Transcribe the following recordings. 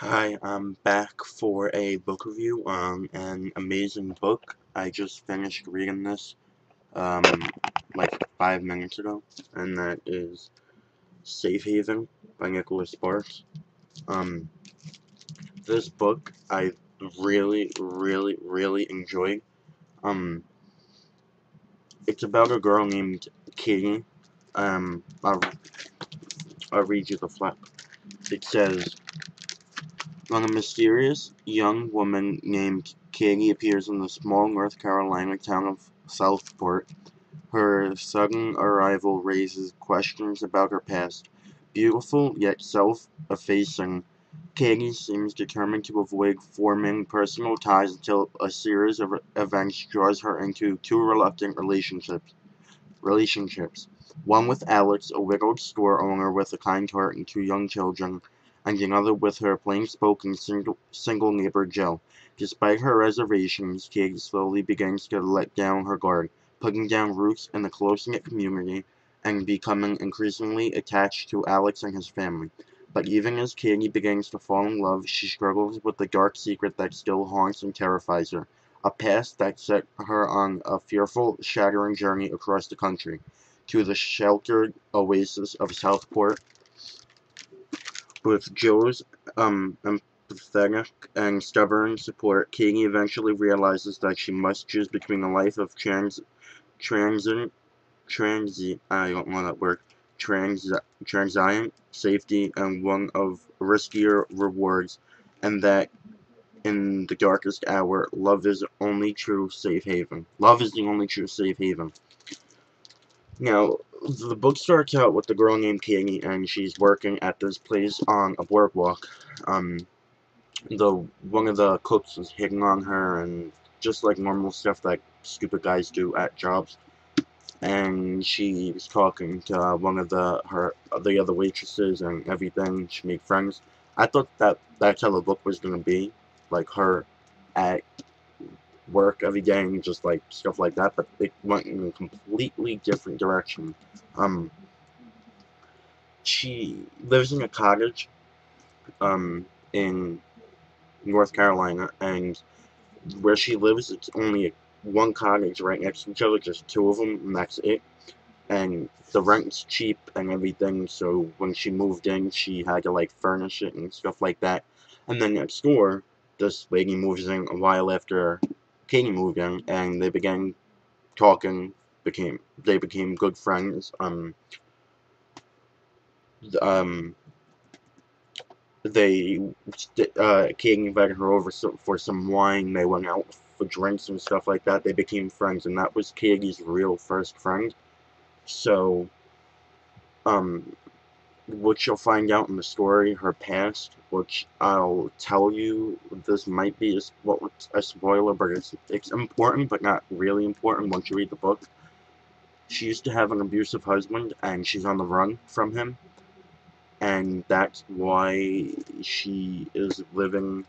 Hi, I'm back for a book review on an amazing book. I just finished reading this um, like 5 minutes ago, and that is Safe Haven by Nicholas Sparks. Um, this book I really enjoyed. Um, it's about a girl named Katie. I'll read you the flap. It says, when a mysterious young woman named Katie appears in the small North Carolina town of Southport, her sudden arrival raises questions about her past. Beautiful yet self-effacing, Katie seems determined to avoid forming personal ties until a series of events draws her into two reluctant relationships. One with Alex, a widowed store owner with a kind heart and two young children, and another with her plain-spoken single neighbor Joe. Despite her reservations, Katie slowly begins to let down her guard, putting down roots in the close-knit community and becoming increasingly attached to Alex and his family. But even as Katie begins to fall in love, she struggles with the dark secret that still haunts and terrifies her, a past that set her on a fearful, shattering journey across the country, to the sheltered oasis of Southport, with Joe's empathetic and stubborn support. Katie eventually realizes that she must choose between a life of transient, I don't know that word, transient safety and one of riskier rewards, and that in the darkest hour, love is only true safe haven. Love is the only true safe haven. Now, the book starts out with the girl named Katie, and she's working at this place on a boardwalk. Um, the one of the cooks is hitting on her, and just like normal stuff that stupid guys do at jobs. And she was talking to one of the other waitresses and everything. She made friends. I thought that that's how the book was gonna be, like her at work every day and just like stuff like that, but it went in a completely different direction. Um, she lives in a cottage, in North Carolina, and where she lives, it's only one cottage right next to each other, just two of them, and that's it. And the rent's cheap and everything, so when she moved in, she had to like furnish it and stuff like that. And then next door, this lady moves in a while after Katie moved in, and they began talking, they became good friends. Um, they King invited her over for some wine. They went out for drinks and stuff like that. They became friends, and that was Katie's real first friend. So, um, which you'll find out in the story, her past, which I'll tell you, this might be a spoiler, but it's important, but not really important once you read the book. She used to have an abusive husband, and she's on the run from him, and that's why she is living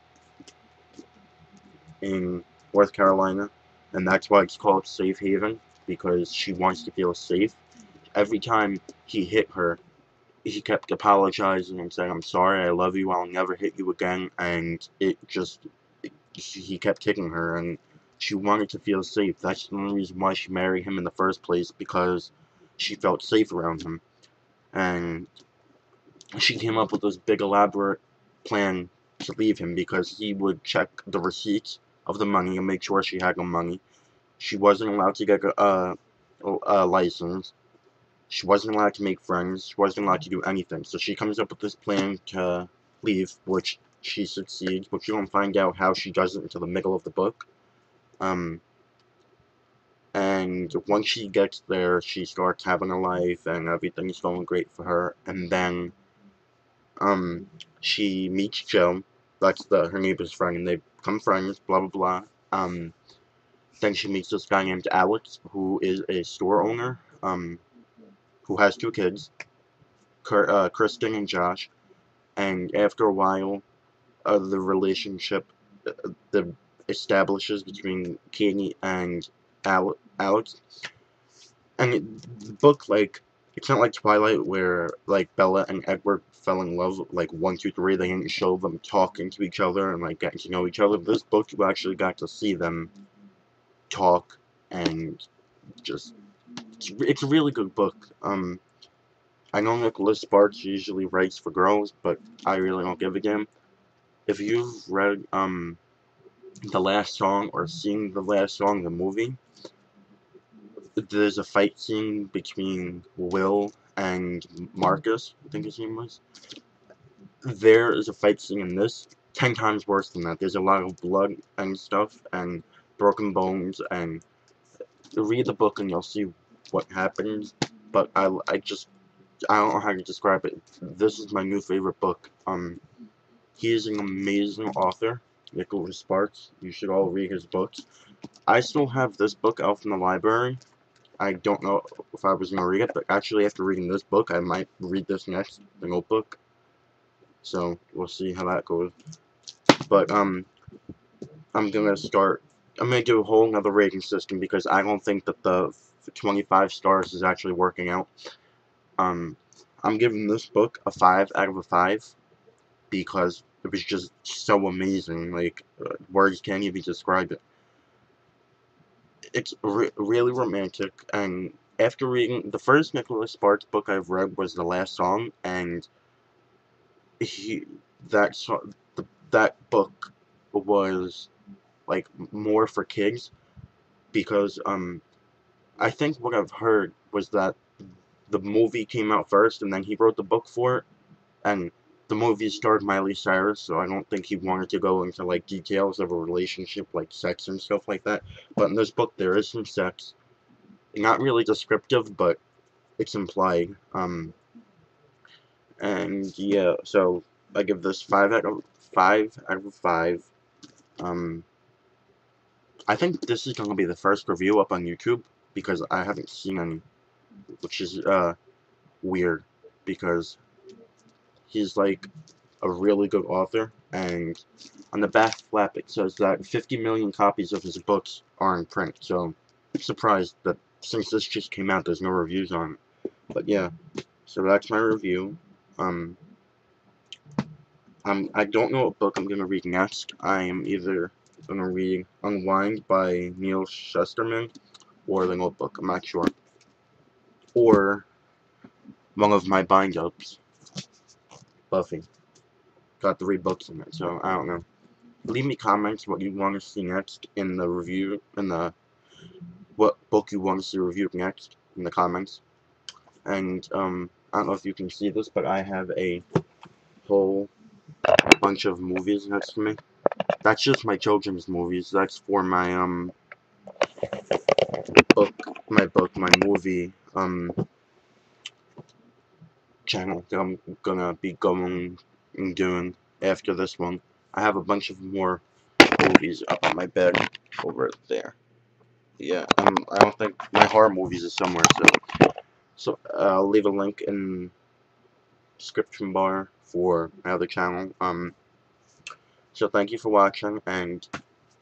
in North Carolina, and that's why it's called Safe Haven, because she wants to feel safe. Every time he hit her, he kept apologizing and saying, "I'm sorry, I love you, I'll never hit you again," and he kept hitting her, and she wanted to feel safe. That's the only reason why she married him in the first place, because she felt safe around him. And she came up with this big elaborate plan to leave him, because he would check the receipts of the money and make sure she had no money. She wasn't allowed to get a license. She wasn't allowed to make friends. She wasn't allowed to do anything. So she comes up with this plan to leave, which she succeeds, but you don't find out how she does it until the middle of the book. Um, and once she gets there, she starts having a life, and everything's going great for her. And then um, she meets Joe. That's her neighbor's friend, and they become friends. Blah blah blah. Then she meets this guy named Alex, who is a store owner. Who has two kids, Kristen and Josh. And after a while, the relationship the establishes between Katie and Alex. And the book, like, it's not like Twilight where like Bella and Edward fell in love like 1, 2, 3. They didn't show them talking to each other and like getting to know each other. This book you actually got to see them talk and just it's a really good book. I know Nicholas Sparks usually writes for girls, but I really don't give a damn. If you've read The Last Song or seen The Last Song, the movie, there's a fight scene between Will and Marcus, I think his name was. There is a fight scene in this 10 times worse than that. There's a lot of blood and stuff and broken bones, and read the book and you'll see what happens. But I don't know how to describe it. This is my new favorite book. He is an amazing author, Nicholas Sparks. You should all read his books. I still have this book out from the library. I don't know if I was going to read it, but actually after reading this book, I might read this next, The Notebook. So, we'll see how that goes. But, I'm going to do a whole other rating system because I don't think that the 25 stars is actually working out. I'm giving this book a 5 out of a 5 because it was just so amazing. Like, words can't even describe it. It's really romantic, and after reading the first Nicholas Sparks book I've read was The Last Song, and that book was like more for kids because I think what I've heard was that the movie came out first and then he wrote the book for it, and the movie starred Miley Cyrus, so I don't think he wanted to go into like details of a relationship like sex and stuff like that. But in this book there is some sex. Not really descriptive, but it's implied. And yeah, so I give this 5 out of 5. I think this is gonna be the first review up on YouTube because I haven't seen any, which is weird because he's like a really good author, and on the back flap it says that 50 million copies of his books are in print, so I'm surprised that since this just came out there's no reviews on it. But yeah, so that's my review. I don't know what book I'm gonna read next. I am either gonna read Unwind by Neal Shusterman or The Notebook, I'm not sure. Or one of my bind-ups, Buffy. Got 3 books in it, so I don't know. Leave me comments what you want to see next in the review, what book you want to see reviewed next in the comments. And, I don't know if you can see this, but I have a whole bunch of movies next to me. That's just my children's movies. That's for my, my movie, channel that I'm gonna be going and doing after this one. I have a bunch of more movies up on my bed over there. Yeah, I don't think my horror movies is somewhere, so I'll leave a link in description bar for my other channel. So thank you for watching, and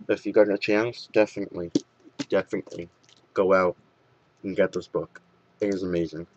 if you got a chance, definitely go out and get this book. It is amazing.